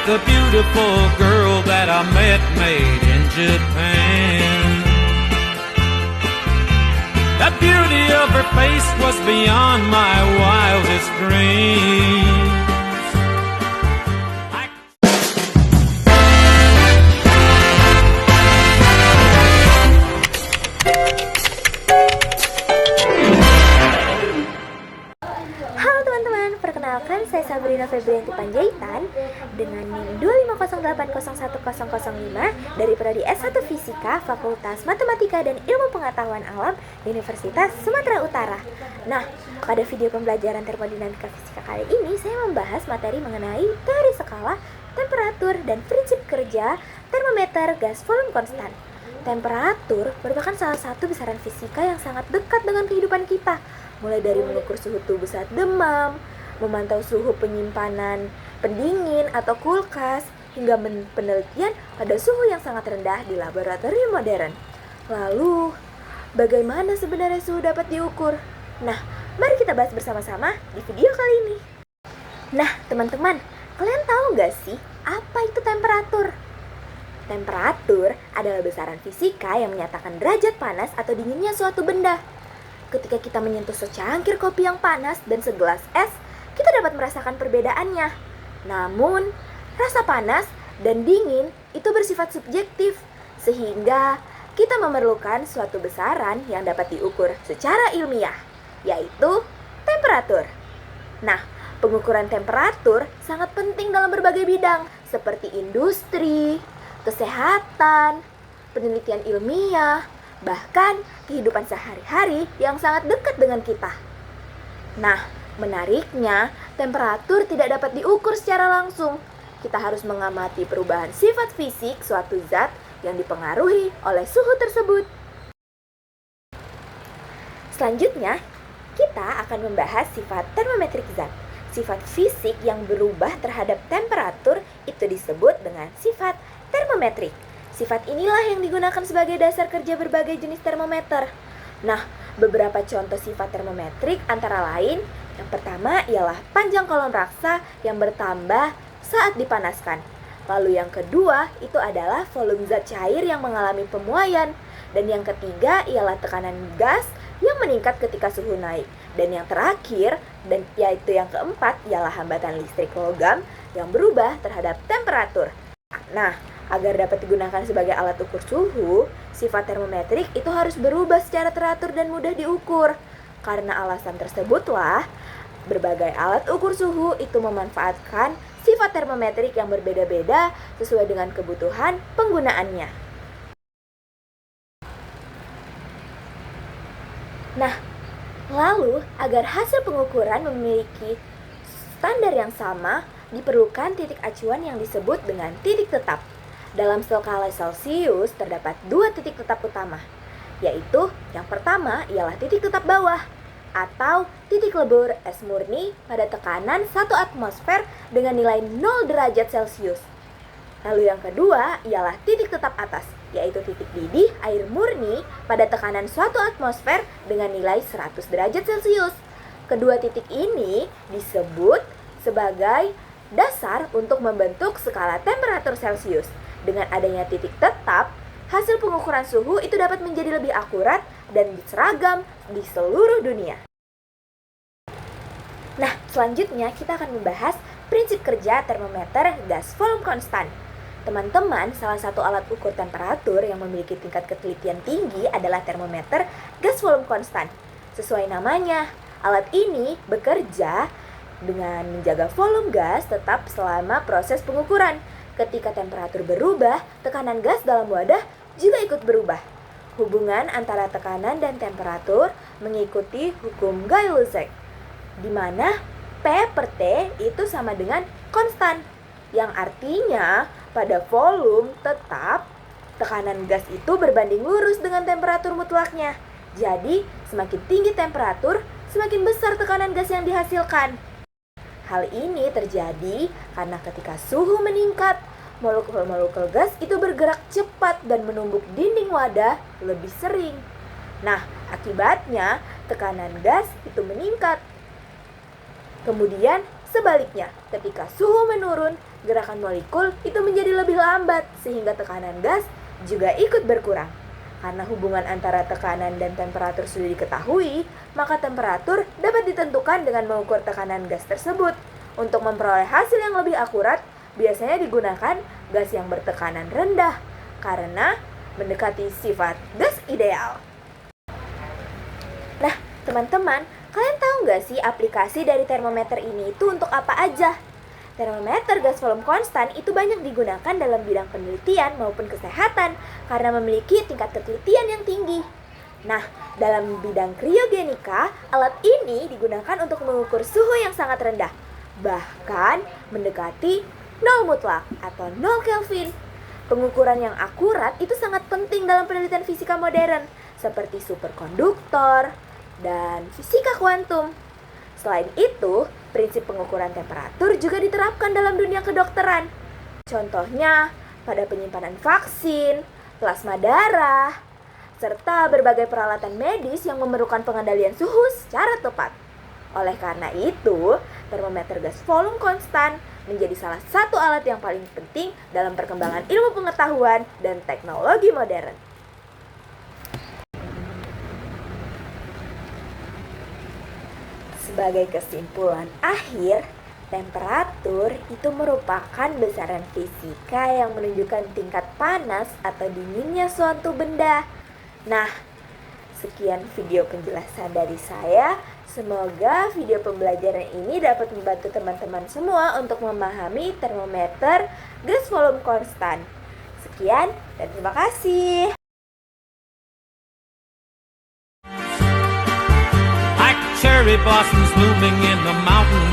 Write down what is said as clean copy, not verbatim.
the beautiful girl that I met made in Japan. The beauty of her face was beyond my wildest dreams. Halo teman-teman, perkenalkan saya Sabrina Febrianti Panjaitan dengan NIM 250801005 dari Prodi S1 Fisika Fakultas Matematika dan Ilmu Pengetahuan Alam Universitas Sumatera Utara. Nah, pada video pembelajaran termodinamika fisika kali ini saya membahas materi mengenai teori skala, temperatur, dan prinsip kerja termometer gas volume konstan. Temperatur merupakan salah satu besaran fisika yang sangat dekat dengan kehidupan kita, mulai dari mengukur suhu tubuh saat demam, memantau suhu penyimpanan pendingin atau kulkas, hingga penelitian pada suhu yang sangat rendah di laboratorium modern. Lalu, bagaimana sebenarnya suhu dapat diukur? Nah, mari kita bahas bersama-sama di video kali ini. Nah, teman-teman, kalian tahu nggak sih apa itu temperatur? Temperatur adalah besaran fisika yang menyatakan derajat panas atau dinginnya suatu benda. Ketika kita menyentuh secangkir kopi yang panas dan segelas es, kita dapat merasakan perbedaannya. Namun, rasa panas dan dingin itu bersifat subjektif, sehingga kita memerlukan suatu besaran yang dapat diukur secara ilmiah, yaitu temperatur. Nah, pengukuran temperatur sangat penting dalam berbagai bidang, seperti industri, kesehatan, penelitian ilmiah, bahkan kehidupan sehari-hari yang sangat dekat dengan kita. Nah, menariknya, temperatur tidak dapat diukur secara langsung. Kita harus mengamati perubahan sifat fisik suatu zat yang dipengaruhi oleh suhu tersebut. Selanjutnya, kita akan membahas sifat termometrik zat. Sifat fisik yang berubah terhadap temperatur itu disebut dengan sifat termometrik. Sifat inilah yang digunakan sebagai dasar kerja berbagai jenis termometer. Nah, beberapa contoh sifat termometrik antara lain, yang pertama ialah panjang kolom raksa yang bertambah saat dipanaskan. Lalu yang kedua itu adalah volume zat cair yang mengalami pemuaian. Dan yang ketiga ialah tekanan gas yang meningkat ketika suhu naik. Dan yang terakhir, dan yaitu yang keempat, ialah hambatan listrik logam yang berubah terhadap temperatur. Nah, agar dapat digunakan sebagai alat ukur suhu, sifat termometrik itu harus berubah secara teratur dan mudah diukur. Karena alasan tersebutlah, berbagai alat ukur suhu itu memanfaatkan sifat termometrik yang berbeda-beda sesuai dengan kebutuhan penggunaannya. Nah, lalu agar hasil pengukuran memiliki standar yang sama, diperlukan titik acuan yang disebut dengan titik tetap. Dalam skala Celsius terdapat dua titik tetap utama, yaitu yang pertama ialah titik tetap bawah atau titik lebur es murni pada tekanan 1 atmosfer dengan nilai 0 derajat Celcius. Lalu yang kedua ialah titik tetap atas, yaitu titik didih air murni pada tekanan 1 atmosfer dengan nilai 100 derajat Celcius. Kedua titik ini disebut sebagai dasar untuk membentuk skala temperatur Celcius. Dengan adanya titik tetap, hasil pengukuran suhu itu dapat menjadi lebih akurat dan seragam di seluruh dunia. Nah, selanjutnya kita akan membahas prinsip kerja termometer gas volume konstan. Teman-teman, salah satu alat ukur temperatur yang memiliki tingkat ketelitian tinggi adalah termometer gas volume konstan. Sesuai namanya, alat ini bekerja dengan menjaga volume gas tetap selama proses pengukuran. Ketika temperatur berubah, tekanan gas dalam wadah juga ikut berubah. Hubungan antara tekanan dan temperatur mengikuti hukum Gay-Lussac, di mana P per T itu sama dengan konstan, yang artinya pada volume tetap, tekanan gas itu berbanding lurus dengan temperatur mutlaknya. Jadi, semakin tinggi temperatur, semakin besar tekanan gas yang dihasilkan. Hal ini terjadi karena ketika suhu meningkat, molekul-molekul gas itu bergerak cepat dan menumbuk dinding wadah lebih sering. Nah, akibatnya tekanan gas itu meningkat. Kemudian sebaliknya, ketika suhu menurun, gerakan molekul itu menjadi lebih lambat sehingga tekanan gas juga ikut berkurang. Karena hubungan antara tekanan dan temperatur sudah diketahui, maka temperatur dapat ditentukan dengan mengukur tekanan gas tersebut. Untuk memperoleh hasil yang lebih akurat, biasanya digunakan gas yang bertekanan rendah karena mendekati sifat gas ideal. Nah, teman-teman, kalian tahu nggak sih aplikasi dari termometer ini itu untuk apa aja? Termometer gas volume konstan itu banyak digunakan dalam bidang penelitian maupun kesehatan karena memiliki tingkat ketelitian yang tinggi. Nah, dalam bidang kriogenika, alat ini digunakan untuk mengukur suhu yang sangat rendah, bahkan mendekati 0 mutlak atau 0 Kelvin. Pengukuran yang akurat itu sangat penting dalam penelitian fisika modern, seperti superkonduktor dan fisika kuantum. Selain itu, prinsip pengukuran temperatur juga diterapkan dalam dunia kedokteran. Contohnya, pada penyimpanan vaksin, plasma darah, serta berbagai peralatan medis yang memerlukan pengendalian suhu secara tepat. Oleh karena itu, termometer gas volume konstan menjadi salah satu alat yang paling penting dalam perkembangan ilmu pengetahuan dan teknologi modern. Sebagai kesimpulan akhir, temperatur itu merupakan besaran fisika yang menunjukkan tingkat panas atau dinginnya suatu benda. Nah, sekian video penjelasan dari saya. Semoga video pembelajaran ini dapat membantu teman-teman semua untuk memahami termometer gas volume konstan. Sekian dan terima kasih. Like cherry blossoms blooming in the mountain